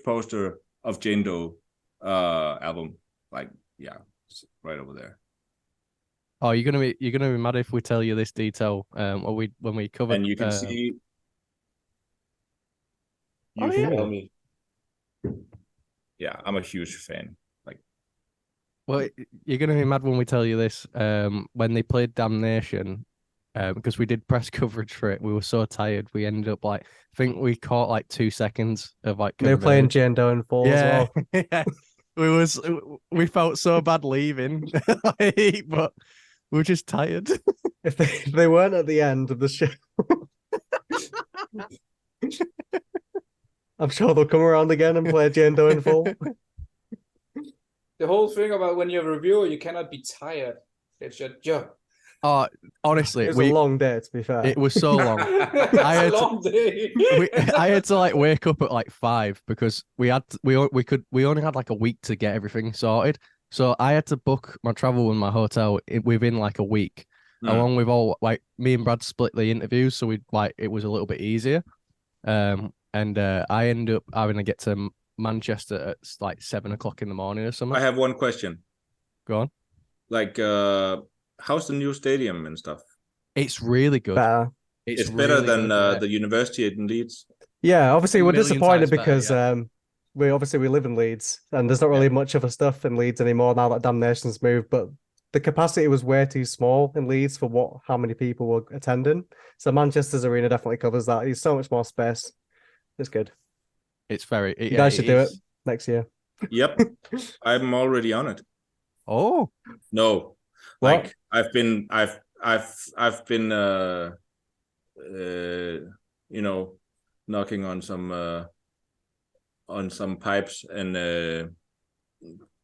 poster of Jane Doe album. Like, yeah, it's right over there. Oh, you're gonna be mad if we tell you this detail. When we cover, and you can see. You can tell me. Yeah, I'm a huge fan. Well, you're gonna be mad when we tell you this. When they played Damnation, because we did press coverage for it, we were so tired. We ended up I think we caught 2 sequons of They were playing Jane Doe and Fall as well. Yeah. We felt so bad leaving, but we were just tired. If they weren't at the end of the show, I'm sure they'll come around again and play Jane Doe in Full. The whole thing about when you're a reviewer, you cannot be tired. It's your job. Honestly, it was a long day, to be fair. It was so long. A long day. I had to wake up at 5 because we only had a week to get everything sorted. So I had to book my travel and my hotel within a week, along with all me and Brad split the interviews, so it was a little bit easier. And I ended up having to get to Manchester at 7 o'clock in the morning or something. I have one question. Go on. How's the new stadium and stuff? It's really good. Better. It's better than the university in Leeds. Yeah, obviously we're disappointed because we live in Leeds, and there's not really much of a stuff in Leeds anymore now that Damnation's moved. But the capacity was way too small in Leeds for how many people were attending. So Manchester's arena definitely covers that. There's so much more space. It's good. It's very. You guys should do it next year. Yep, I'm already on it. Oh no, what? Like I've been knocking on some pipes and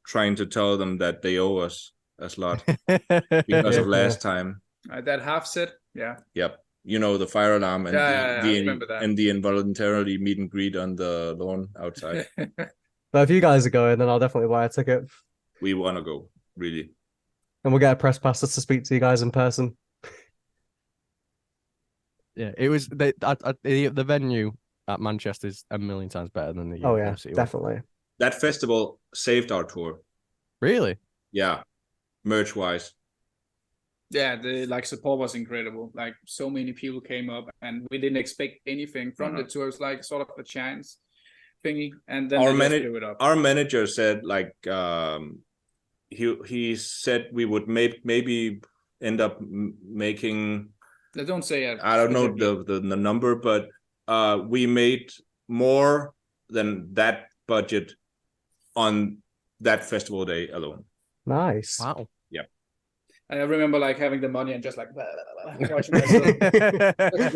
trying to tell them that they owe us a slot because of last time. That half set, yeah. Yep. The fire alarm and I remember that. and the involuntarily meet and greet on the lawn outside. But if you guys are going, then I'll definitely buy a ticket. We want to go, really. And we'll get a press pass to speak to you guys in person. Yeah, it was the venue at Manchester is a million times better than the university. Definitely. That festival saved our tour. Really? Yeah, merch wise. Yeah, the support was incredible. Like so many people came up, and we didn't expect anything from the tour. It was like sort of a chance thingy, and then our manager said he said we would maybe end up making. They don't say it. I don't know the number, but we made more than that budget on that festival day alone. Nice. Wow. Yeah. I remember having the money and just watching myself.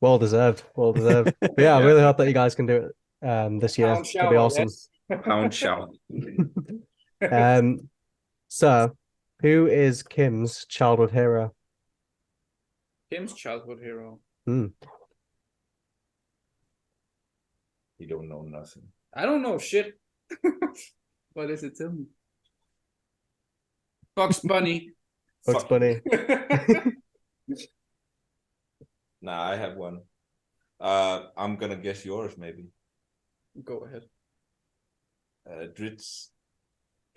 Well deserved. But yeah, I really hope that you guys can do it this year. It'll be awesome. Yes. Pound shout. So who is Kim's childhood hero? Kim's childhood hero. You don't know nothing. I don't know shit. What is it? Tell me. Bugs Bunny. Bugs Bunny. Nah, I have one. I'm gonna guess yours, maybe. Go ahead. Drizzt.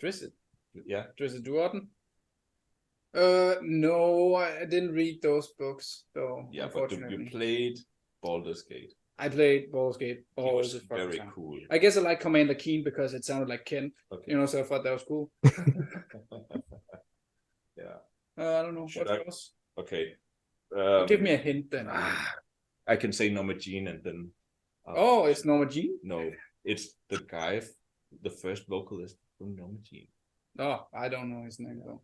Drizzt? Yeah. Drizzt Do'Urden? No, I didn't read those books, though. Yeah, but you played Baldur's Gate. I played Baldur's Gate all the fucking very time. Cool. I guess I like Commander Keen because it sounded like Ken. Okay. So I thought that was cool. Yeah. I don't know. What's yours? Okay. Give me a hint then. I can say Norma Jean and then. It's Norma Jean? No, it's the guy, the first vocalist from Norma Jean. Oh, I don't know his name though.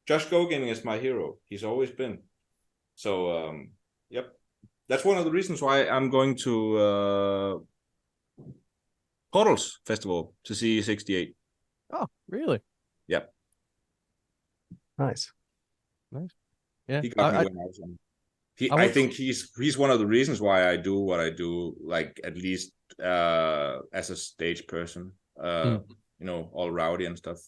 Josh Gogin is my hero. He's always been. So, yep. That's one of the reasons why I'm going to Portals Festival to see 68. Oh, really? Yep. Nice. Yeah. He got me when I was on. I think he's one of the reasons why I do what I do, at least as a stage person, all rowdy and stuff.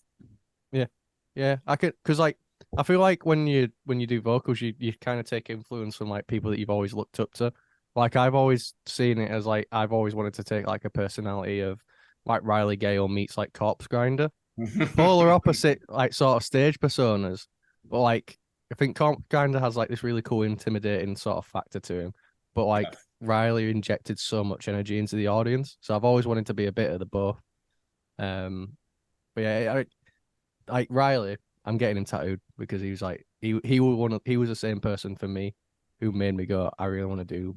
Yeah, I could, because I feel like when you do vocals, you kind of take influence from people that you've always looked up to. I've always seen it as I've always wanted to take a personality of Riley Gale meets Corpse Grinder, polar opposite sort of stage personas. But I think Corpse Grinder has this really cool intimidating sort of factor to him. But Riley injected so much energy into the audience, so I've always wanted to be a bit of the both. But yeah, Riley, I'm getting him tattooed because he was he was the same person for me who made me go, I really want to do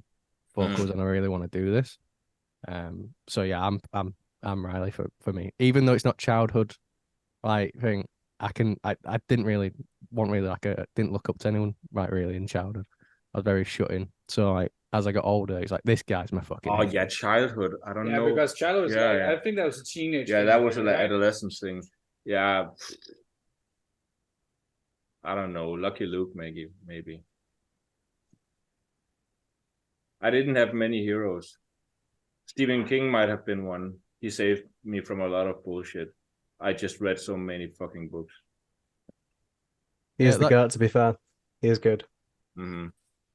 vocals and I really want to do this. So yeah, I'm Riley for me, even though it's not childhood thing. I didn't really didn't look up to anyone really in childhood. I was very shut in. So as I got older, it's this guy's my fucking. Oh yeah, childhood. I don't know. Yeah, because childhood was I think that was a teenage. Yeah, that was an adolescence thing. Yeah. I don't know. Lucky Luke, maybe. I didn't have many heroes. Stephen King might have been one. He saved me from a lot of bullshit. I just read so many fucking books. He is the goat, to be fair. He is good. Mm-hmm.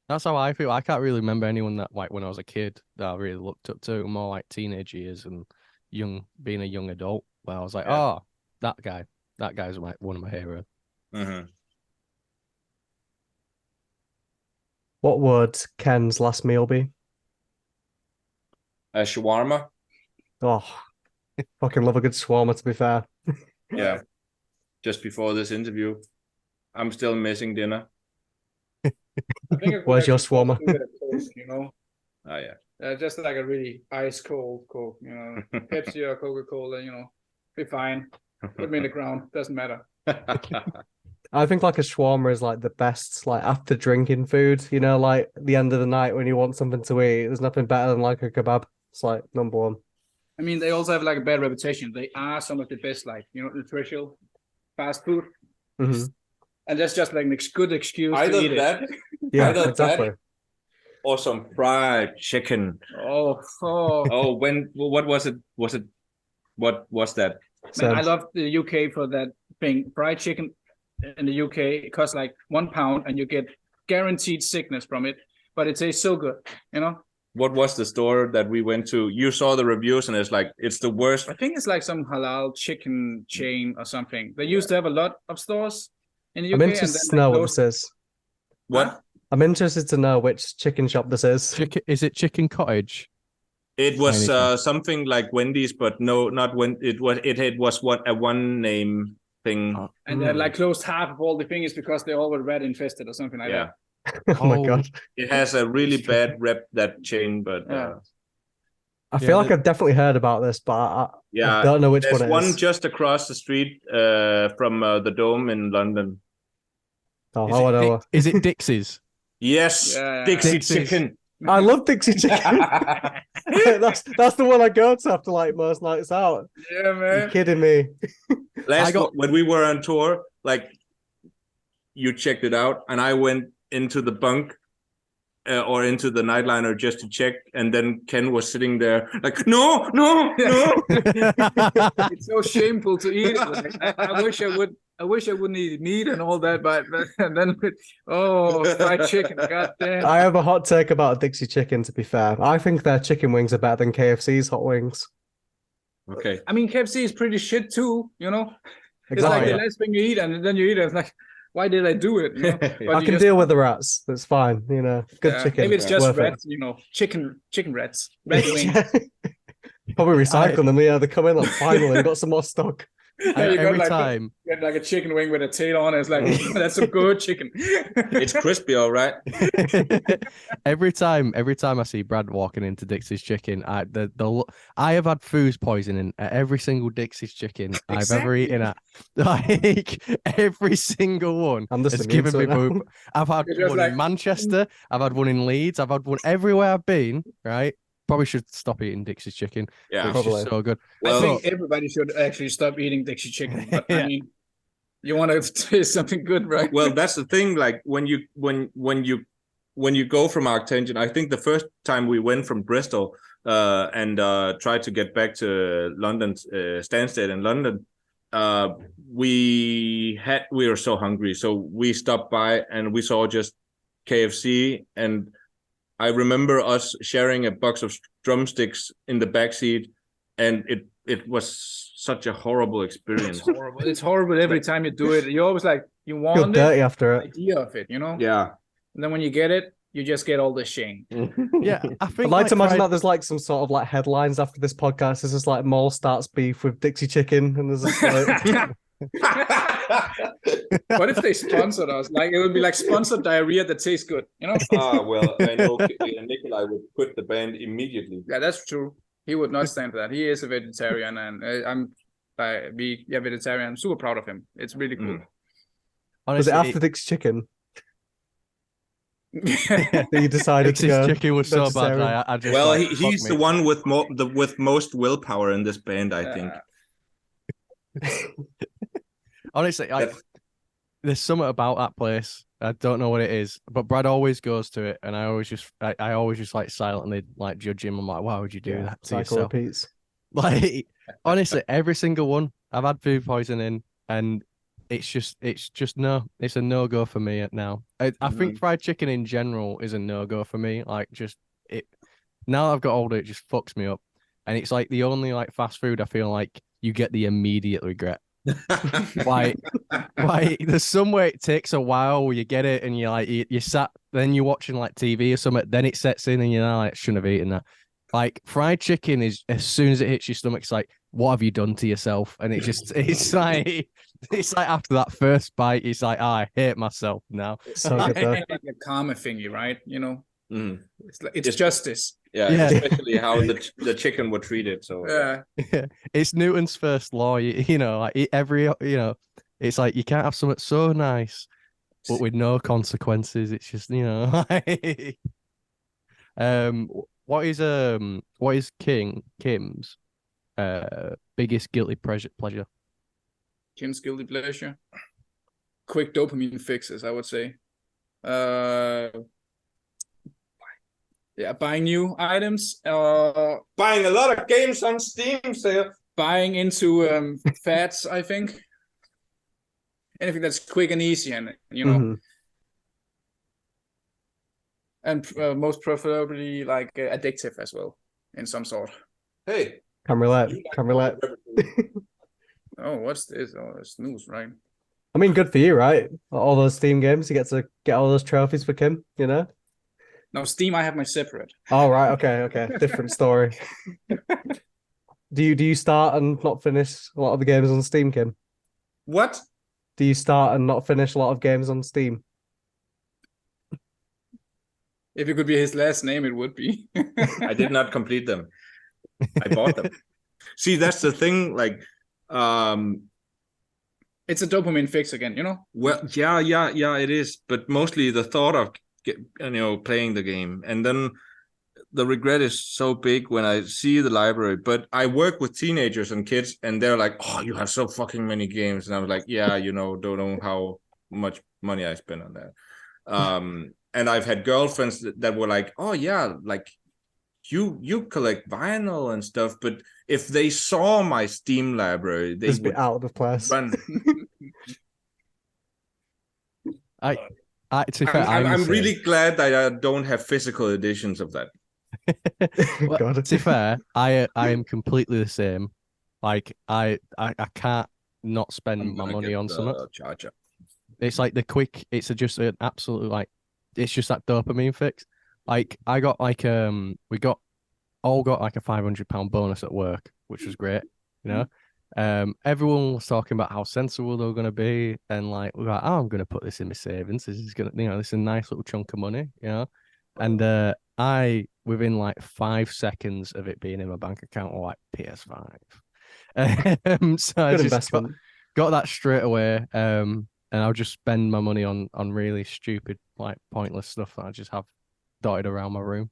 That's how I feel. I can't really remember anyone that when I was a kid that I really looked up to. More teenage years and being a young adult. Where I was oh, that guy's one of my heroes. Mm-hmm. What would Ken's last meal be? a shawarma. Oh, fucking love a good shawarma, to be fair. Yeah. Just before this interview. I'm still missing dinner. I think I could Where's your actually shawarma? do it at Coke, you know. Oh yeah. Just like a really ice cold Coke, you know, Pepsi or Coca-Cola, you know, be fine. Put me in the ground, doesn't matter. I think like a shawarma is like the best like after drinking food, you know, like the end of the night when you want something to eat. There's nothing better than like a kebab. It's like number one. I mean, they also have like a bad reputation. They are some of the best, like, you know, nutritional fast food. Mhm. And that's just like a good excuse to Either eat that, Yeah, either exactly. that, or some fried chicken. it. Oh, Oh, what was it? What was that? man, I Same. love the UK for that thing. Fried chicken in the UK, it costs like £1 and you get guaranteed sickness from it, but it tastes so good, you know? What was the store that we went to? You saw the reviews and it's like, it's the worst. I think it's like some halal chicken chain or something. They used to have a lot of stores in the UK. I'm and interested then to know what closed. this is. What? Huh? I'm interested to know which chicken shop this is. Chicken, is it Chicken Cottage? It was Anything. something like Wendy's, but no, not when it was what a one name thing. Oh, And they like closed half of all the things because they all were rat infested or something like Yeah. that. Oh my god. It has a really bad rep, that chain, but Yeah. I feel like I've definitely heard about this, but I yeah, don't know which there's one it one is. just across the street from the Dome in London. Oh, Is I it, know. is it Dixie's? Yes, Yeah. Dixie Dixie's. Chicken. I love Dixy Chicken. that's the one I go to after like most nights out. Yeah, Are man. you kidding me? When we were on tour, like you checked it out, and I went into the bunk or into the nightliner just to check, and then Ken was sitting there like, no. It's so shameful to eat. I wish I would. I wish I wouldn't eat meat and all that, but and then fried chicken. God damn. I have a hot take about Dixy Chicken, to be fair. I think their chicken wings are better than KFC's hot wings. Okay. I mean, KFC is pretty shit too. You know, it's Exactly. like the last thing you eat, and then you eat it. It's like, why did I do it? You know? But I you can just- deal with the rats. That's fine. You know, good chicken. Maybe it's just worth it. rats. You know, chicken rats, red wings. Probably recycle them. Yeah, they come in like finally got some more stock. Yeah, you Every got, like, time. You get like a chicken wing with a tail on it. It's like, that's some good chicken. It's crispy, all right. every time I see Brad walking into Dixie's Chicken, I have had food poisoning at every single Dixie's Chicken I've ever eaten at. Like every single one I'm just has immune given to me it now. poop. I've had You're just one like- in Manchester. I've had one in Leeds. I've had one everywhere I've been. Right. Probably should stop eating Dixie's Chicken. Yeah. It's Probably. just so good. I think But- everybody should actually stop eating Dixy Chicken. But Yeah. I mean, you want to taste something good, right? Well, that's the thing. Like when you go from Arctangent, I think the first time we went from Bristol and tried to get back to London, Stansted in London, we were so hungry, so we stopped by and we saw just KFC, and I remember us sharing a box of drumsticks in the back seat, and it was such a horrible experience. It's horrible every time you do it. You always like, you Feel want dirty the after it. idea of it, you know? Yeah. And then when you get it, you just get all the shame. Yeah, I think I'd like to imagine fried- that there's like some sort of like headlines after this podcast. It's just like Mole starts beef with Dixy Chicken, and there's just like, What if they sponsored us? Like, it would be like sponsored diarrhea that tastes good, you know? Well, I know Nikolai would quit the band immediately. Yeah, that's true. He would not stand for that. He is a vegetarian, and I'm vegetarian. I'm super proud of him. It's really cool. was Honestly, it after Dixy Chicken that you decided to Dixie's go? Chicken was so bad. vegetarian? I just Well, like, he's fuck the me. one with most willpower in this band, I think. Honestly, there's something about that place. I don't know what it is, but Brad always goes to it, and I always just like silently like judge him. I'm like, why would you do that to cycle yourself? repeats. Like, honestly, every single one. I've had food poisoning, and it's a no go for me now. I think fried chicken in general is a no go for me. Like, just it. Now that I've got older, it just fucks me up, and it's like the only like fast food I feel like you get the immediate regret. Like there's somewhere it takes a while where you get it and you sat, then you're watching like TV or something, then it sets in and you're like, shouldn't have eaten that. Like fried chicken is as soon as it hits your stomach, it's like, what have you done to yourself? And it's like after that first bite, it's like, oh, I hate myself now. So good though. Like a karma thingy, right? Mm. It's like it's justice. Yeah, Yeah. especially how the chicken were treated. So Yeah. It's Newton's first law. You know, like it's like you can't have something so nice, but with no consequences. It's just, like, um, what is Kim's biggest guilty pleasure? Kim's guilty pleasure. Quick dopamine fixes, I would say. Yeah, buying new items. buying a lot of games on Steam sale. Buying into fads, I think. Anything that's quick and easy, and and most preferably like addictive as well, in some sort. Hey, Can relate. Can relate. Oh, what's this? Oh, it's news, right? I mean, good for you, right? All those Steam games, you get to get all those trophies for Kim, you know? Now, Steam, I have my separate. Oh, right. Okay. Different story. Do you start and not finish a lot of the games on Steam, Kim? what? Do you start and not finish a lot of games on Steam? If it could be his last name, it would be. I did not complete them. I bought them. See, that's the thing. Like, it's a dopamine fix again, well, yeah, it is. But mostly the thought of playing the game, and then the regret is so big when I see the library. But I work with teenagers and kids, and they're like, "Oh, you have so fucking many games," and I was like, "Yeah, don't know how much money I spend on that." And I've had girlfriends that were like, "Oh yeah, like you collect vinyl and stuff," but if they saw my Steam library, they Just would be out of place. run. To be fair, I'm really glad that I don't have physical editions of that. Well, God. to be fair, I am completely the same. Like I can't not spend my money on something. Charger. It's like it's just an absolute like it's just that dopamine fix. Like I got like we all got like a £500 bonus at work, which was great, you know. Everyone was talking about how sensible they were gonna be, and like we're like, oh, I'm gonna put this in my savings. This is gonna, this is a nice little chunk of money, And I within like 5 seconds of it being in my bank account were like PS5. So Good I just investment. got that straight away. And I'll just spend my money on really stupid, like pointless stuff that I just have dotted around my room.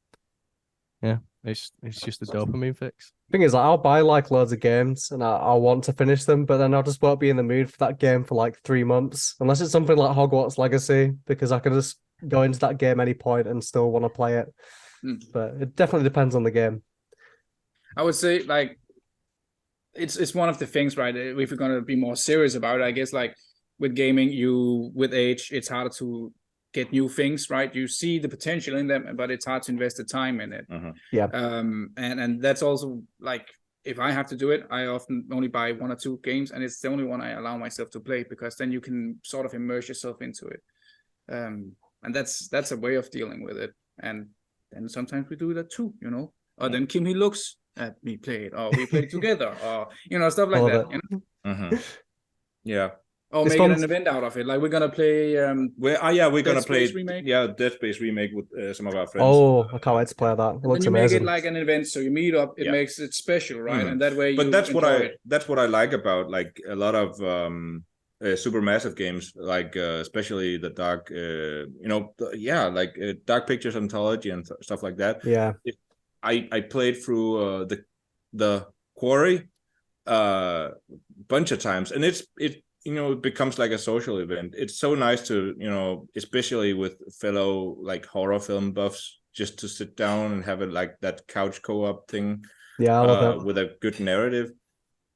Yeah, it's just a dopamine fix. Thing is, like, I'll buy like loads of games and I'll want to finish them, but then I just won't be in the mood for that game for like 3 months, unless it's something like Hogwarts Legacy, because I can just go into that game any point and still want to play it. But it definitely depends on the game. I would say like it's one of the things, right? If you're gonna be more serious about it, I guess like with gaming, with age, it's harder to get new things, right? You see the potential in them, but it's hard to invest the time in it. Yeah. And that's also like if I have to do it, I often only buy 1 or 2 games, and it's the only one I allow myself to play, because then you can sort of immerse yourself into it. And that's a way of dealing with it. And then sometimes we do that too, Or then Kim, he looks at me play it, or we play together, or stuff like that. Yeah. Or make an event out of it. Like we're gonna play. We're gonna play remake. Yeah, Dead Space remake with some of our friends. Oh, I can't wait to play that. It looks amazing. Make it like an event, so you meet up. It makes it special, right? And that way. But that's what I like about like a lot of super massive games, like especially the Dark, like Dark Pictures Anthology and stuff like that. Yeah. I played through the Quarry bunch of times, and it becomes like a social event. It's so nice to, especially with fellow like horror film buffs, just to sit down and have it like that couch co-op thing. Yeah, I love it. With a good narrative.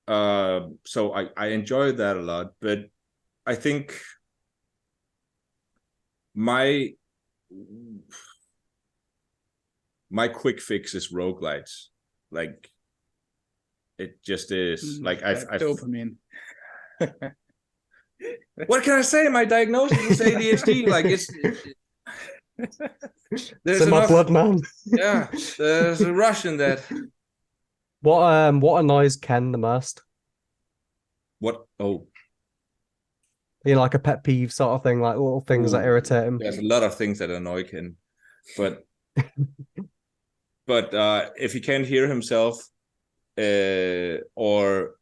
So I enjoy that a lot, but I think my quick fix is roguelites. Like it just is like I've dopamine. What can I say? My diagnosis is ADHD. Like There's in my enough. blood, man. Yeah, there's a rush in that. What annoys Ken the most? What? Oh, You know, like a pet peeve sort of thing, like little things that irritate him. there's a lot of things that annoy Ken, but if he can't hear himself, or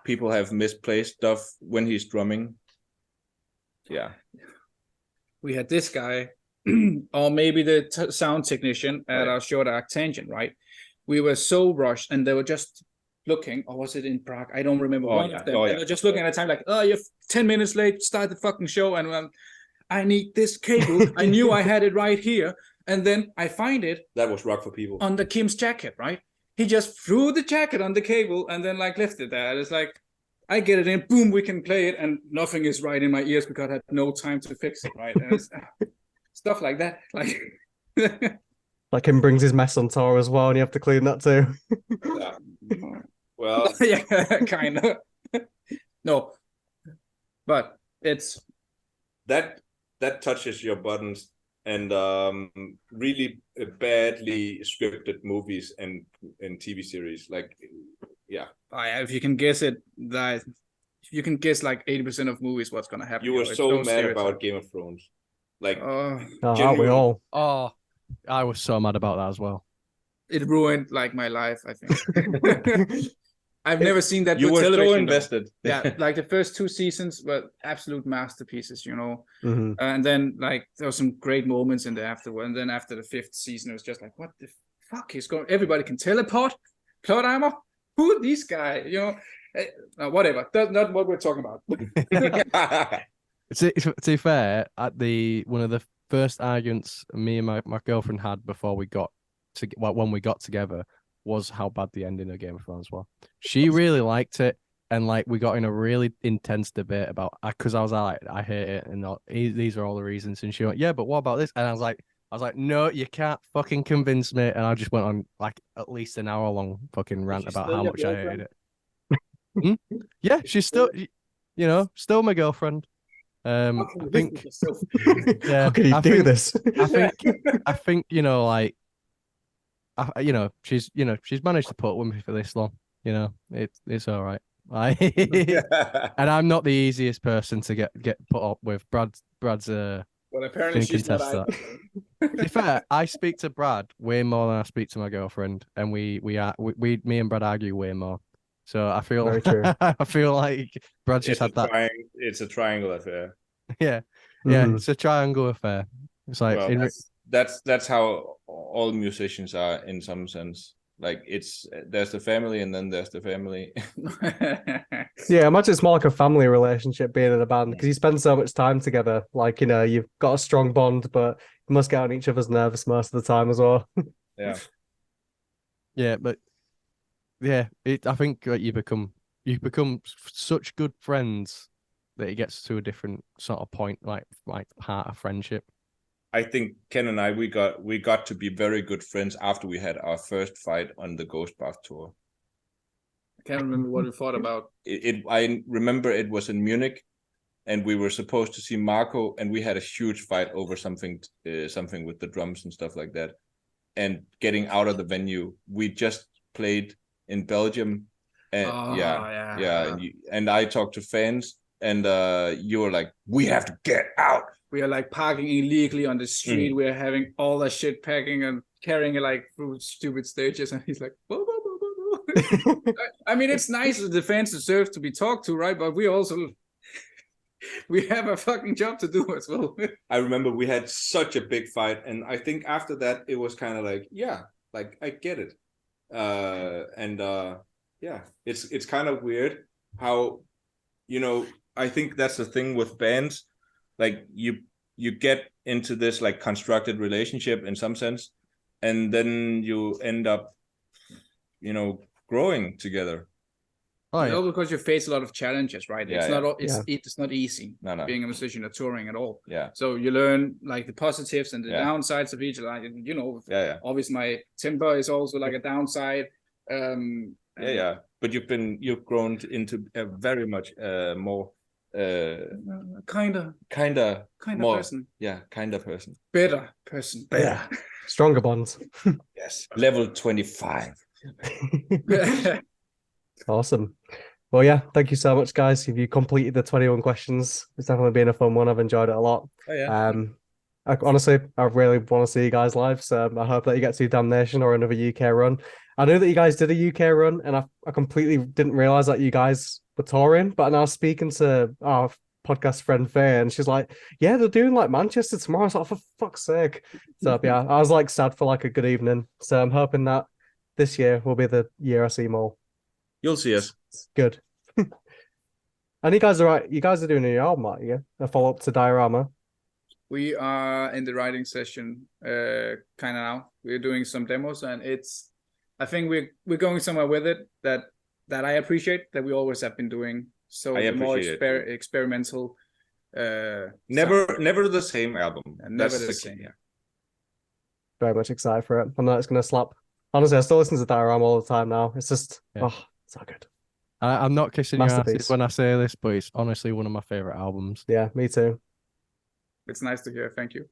people have misplaced stuff when he's drumming. Yeah. We had this guy, or maybe the sound technician at our short arc tangent, right? We were so rushed, and they were just looking, or was it in Prague? I don't remember. One of them. They were just looking at the time, like, oh, you're 10 minutes late, start the fucking show. And I need this cable. I knew I had it right here. And then I find it. That was rock for people. Under Kim's jacket, right? He just threw the jacket on the cable and then like left it there. And it's like, I get it in, boom, we can play it, and nothing is right in my ears because I had no time to fix it, right? And it's, stuff like that. Like like him brings his mess on tour as well, and you have to clean that too. Yeah. Well, yeah, kind of. No, but it's that touches your buttons, and really badly scripted movies and TV series. Like, yeah. If you can guess it, that you can guess like 80% of movies what's gonna happen. You were so mad about Game of Thrones. Like, aren't we all? Oh, I was so mad about that as well. It ruined like my life, I think. I've never seen that. You were so invested. Yeah, like the first 2 seasons were absolute masterpieces, you know. Mm-hmm. And then like there were some great moments in the afterward. And then after the 5th season, it was just like, what the fuck is going? Everybody can teleport, plot armor. Who are these guys? You know, whatever. That's not what we're talking about. To be fair, at one of the first arguments me and my girlfriend had before we got to when we got together was how bad the ending of Game of Thrones was. She really liked it, and like we got in a really intense debate about, because I was like, I hate it, and these are all the reasons. And she went, yeah, but what about this? And I was like, no, you can't fucking convince me. And I just went on like at least an hour long fucking rant about how much I hated it. Yeah, she's still, still my girlfriend. I think. Yeah, how can you do this? I think like. She's managed to put up with me for this long. It's all right. And I'm not the easiest person to get put up with. Brad's well, apparently she's not that. To be fair, I speak to Brad way more than I speak to my girlfriend, and me and Brad argue way more. So I feel very true. I feel like Brad's just had that. It's a triangle affair. Yeah, It's a triangle affair. It's like that's how all musicians are in some sense. Like there's the family and then there's the family. Yeah, I imagine it's more like a family relationship being in a band, because you spend so much time together. Like, you've got a strong bond, but you must get on each other's nerves most of the time as well. Yeah. Yeah, but yeah, I think you become such good friends that it gets to a different sort of point, like heart of friendship. I think Ken and I, we got to be very good friends after we had our first fight on the Ghost Bath tour. I can't remember what we fought about. I remember it was in Munich, and we were supposed to see Marco, and we had a huge fight over something with the drums and stuff like that. And getting out of the venue, we just played in Belgium, and and I talked to fans, and you were like, we have to get out. We are like parking illegally on the street. We're having all that shit packing and carrying it like through stupid stages. And he's like, whoa, whoa, whoa, whoa, whoa. I mean, it's nice that the fans deserve to be talked to, right? But we have a fucking job to do as well. I remember we had such a big fight. And I think after that, it was kind of like, yeah, like I get it. It's kind of weird how, I think that's the thing with bands. Like you get into this like constructed relationship in some sense, and then you end up, growing together. Oh, yeah. Because you face a lot of challenges, right? Yeah, it's not easy being a musician or touring at all. Yeah. So you learn like the positives and the downsides of each. Like obviously my temper is also like a downside. But you've grown into a very much more Kinda more person. Yeah, kind of person. Better person. Yeah. Stronger bonds. Yes. Level 25. Awesome. Well, yeah, thank you so much, guys. If you completed the 21 questions, it's definitely been a fun one. I've enjoyed it a lot. Oh yeah. Honestly, I really want to see you guys live. So I hope that you get to Damnation or another UK run. I know that you guys did a UK run, and I completely didn't realize that you guys were touring. But now speaking to our podcast friend Faye, and she's like, "Yeah, they're doing like Manchester tomorrow." I was like, "For fuck's sake!" So yeah, I was like sad for like a good evening. So I'm hoping that this year will be the year I see them all. You'll see us. Good. And you guys are right. You guys are doing a new album, aren't you? A follow up to Diorama. We are in the writing session, kind of now. We're doing some demos, and I think we're going somewhere with it that I appreciate, that we always have been doing. So the more experimental. Never the same album. Never the same. Yeah. Very much excited for it. I know it's gonna slap. Honestly, I still listen to Diorama all the time now. It's just so good. I'm not kissing your asses when I say this, but it's honestly one of my favorite albums. Yeah, me too. It's nice to hear. Thank you.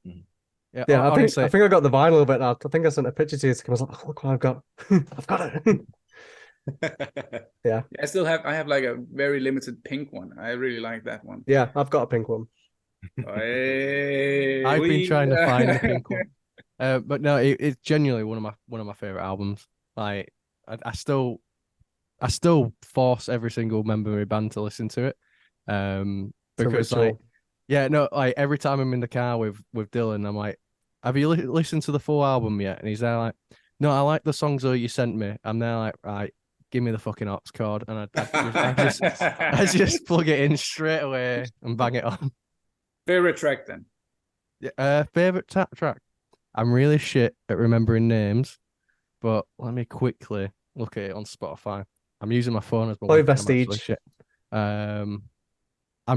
Yeah, honestly, I think I got the vinyl a bit now. I think I sent a picture to you. I was like, oh, look what I've got. I've got it. Yeah. I have like a very limited pink one. I really like that one. Yeah, I've got a pink one. I've been trying to find the pink one. But no, it's genuinely one of my favorite albums. Like I still force every single member of my band to listen to it. Because like every time I'm in the car with Dylan, I'm like, have you listened to the full album yet? And he's there like, no, I like the songs that you sent me. I'm there like, right, give me the fucking aux cord, and I just plug it in straight away and bang it on. Favorite track then? Favorite track. I'm really shit at remembering names, but let me quickly look at it on Spotify. I'm using my phone as well. Vestige. I'm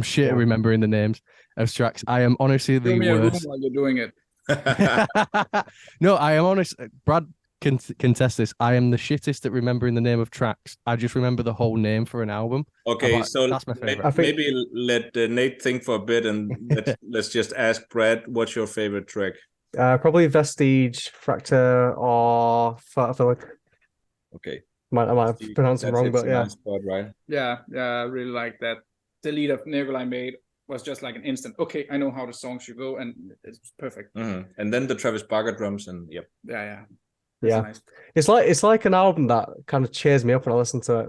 shit at remembering the names of tracks. I am honestly the worst. While you're doing it. No, I am honest. Brad can contest this. I am the shittest at remembering the name of tracks. I just remember the whole name for an album. Okay, so that's my favorite. Maybe let Nate think for a bit, and let's just ask Brad, what's your favorite track? Probably Vestige, Fracture, or Philic. Okay. I might have pronounced it wrong, but yeah. Spot, right? Yeah, I really like that. The lead of Nikolai made was just like an instant. Okay, I know how the song should go, and it's perfect. Mm-hmm. And then the Travis Barker drums, and yep. Yeah. Nice. It's like an album that kind of cheers me up when I listen to it.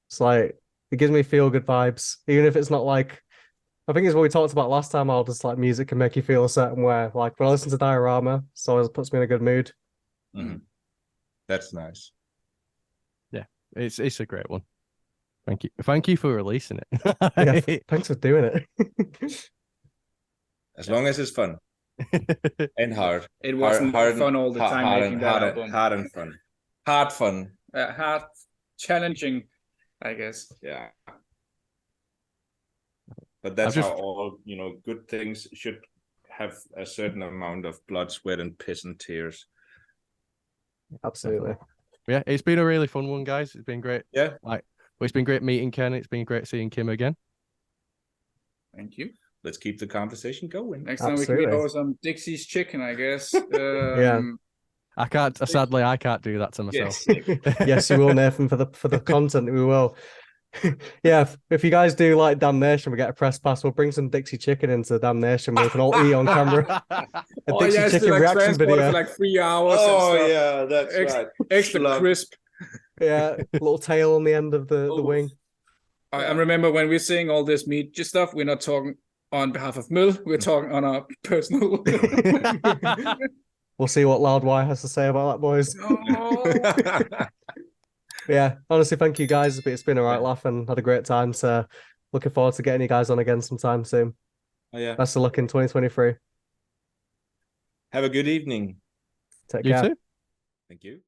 It's like it gives me feel good vibes, even if it's not like. I think it's what we talked about last time. I'll just like music can make you feel a certain way. Like when I listen to Diorama, so it puts me in a good mood. Mm-hmm. That's nice. Yeah, it's a great one. Thank you for releasing it. Yeah, thanks for doing it. As long as it's fun and hard. It wasn't fun all the time making that album. Hard and fun. Hard fun. Hard, challenging, I guess. Yeah. But that's how all good things should have a certain amount of blood, sweat, and piss and tears. Absolutely. Yeah, it's been a really fun one, guys. It's been great. Yeah. It's been great meeting Ken. It's been great seeing Kim again. Thank you. Let's keep the conversation going. Next time we can eat over some Dixy's chicken, I guess. Yeah. I can't. Sadly, I can't do that to myself. Yes, you will, Nathan. For the content, we will. Yeah, if you guys do like Damnation, we get a press pass. We'll bring some Dixy Chicken into Damnation. We can all eat on camera. A Dixy Chicken reaction video for like 3 hours. Oh yeah, that's right. Extra crisp. Yeah, little tail on the end of the wing. I remember when we're saying all this meat stuff, we're not talking on behalf of Mill. We're talking on our personal. We'll see what Loudwire has to say about that, boys. Oh. Yeah, honestly, thank you guys. It's been a right laugh and had a great time. So looking forward to getting you guys on again sometime soon. Oh, yeah. Best of luck in 2023. Have a good evening. Take care. You too. Thank you.